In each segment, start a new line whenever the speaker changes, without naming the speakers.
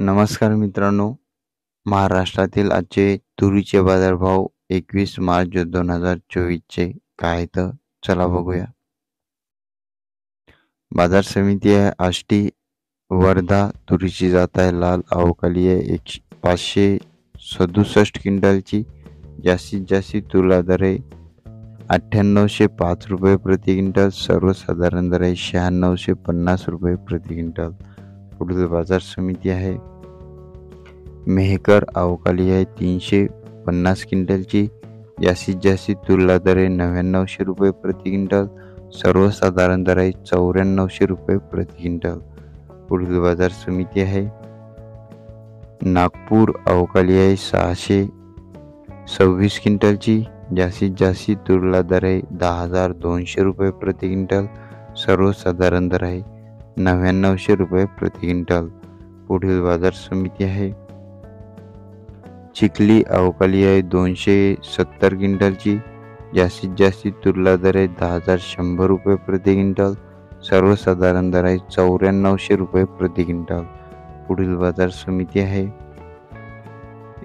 नमस्कार मित्रांनो, महाराष्ट्रातील आजचे तुरीचे बाजारभाव 21 मार्च 2024चे काय आहेत? चला बघूया. बाजार समिती आहे आष्टी, वर्धा. तुरीची जात आहे लाल, अवकाली आहे 567 क्विंटलची. जास्तीत जास्त तुरीला दर आहे 9805 रुपये प्रति क्विंटल. सर्वसाधारण दर आहे 9650 रुपये प्रति क्विंटल. पुढील बाजार समिती आहे मेहकर, अवकाली आहे 350 क्विंटलची. जास्तीत जास्त तुरीला दर आहे 9900 रुपये प्रति क्विंटल. सर्वसाधारण दर आहे 9400 रुपये प्रति क्विंटल. पुढील बाजार समिती आहे नागपूर, अवकाली आहे 626 क्विंटलची. जास्तीत जास्त तुरीला दर आहे 10200 रुपये प्रति क्विंटल. सर्वसाधारण दर आहे 9900 रुपये प्रति क्विंटल. पुढील बाजार समिती आहे चिखली, अवकाली आहे 270 क्विंटलची. जास्तीत जास्त तुरीला दर आहे 10100 रुपये प्रति क्विंटल. सर्वसाधारण दर आहे 9400 रुपये प्रति क्विंटल. पुढील बाजार समिती आहे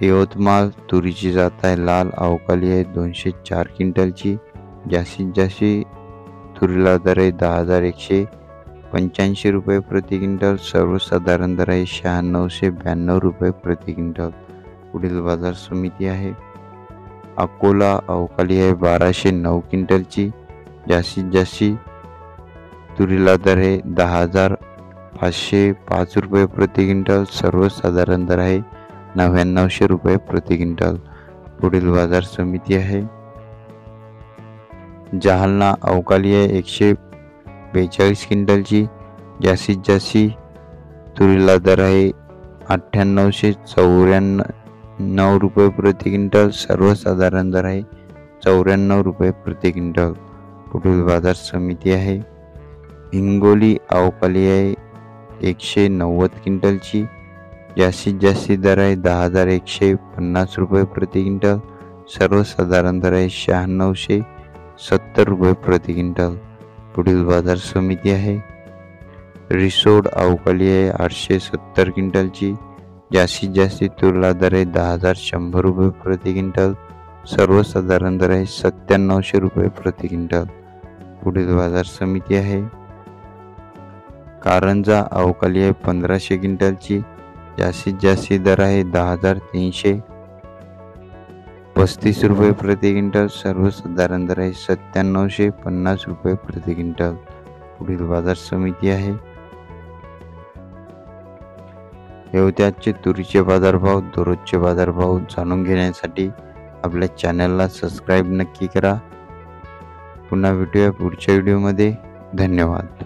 यवतमाळ, तुरीची जात आहे लाल, अवकाली आहे 204 क्विंटलची. जास्तीत जास्त तुरीला दर आहे 10185 रुपये प्रति क्विंटल. सर्वसाधारण दर आहे 9692 रुपये प्रति क्विंटल. पुढील बाजार समिती आहे अकोला, अवकाली आहे 1209 क्विंटलची. जास्तीत जास्त तुरीला दर आहे 10505 रुपये प्रति क्विंटल. सर्वसाधारण दर आहे 9900 रुपये प्रति क्विंटल. पुढील बाजार समिती आहे जालना, अवकाली आहे 142 क्विंटलची. जास्तीत जास्त तुरीला दर आहे 9894 रुपये प्रति क्विंटल. सर्वसाधारण दर आहे 94 रुपये प्रति क्विंटल. पुढील बाजार समिती आहे हिंगोली, अवकाली आहे 190 क्विंटलची. जास्तीत जास्त दर आहे 10150 रुपये प्रति क्विंटल. सर्वसाधारण दर आहे 9670 रुपये प्रति क्विंटल. पुढील बाजार समिती आहे रिसोड, अवकाली आहे 870 क्विंटलची. जास्तीत जास्त तुरीला दर आहे 10100 रुपये प्रति क्विंटल. सर्वसाधारण दर आहे 9700 रुपये प्रति क्विंटल. पुढील बाजार समिती आहे कारंजा, अवकाली आहे 1500 क्विंटलची. जास्तीत जास्त दर आहे 10335 रुपये प्रति क्विंटल. सर्वसाधारण दर आहे 9750 रुपये प्रति क्विंटल. पुढील बाजार समिती आहे हे होते आजचे तुरीचे बाजारभाव. दररोजचे बाजारभाव जाणून घेण्यासाठी आपल्या चॅनलला सबस्क्राईब नक्की करा. पुन्हा भेटूया पुढच्या व्हिडिओमध्ये. धन्यवाद.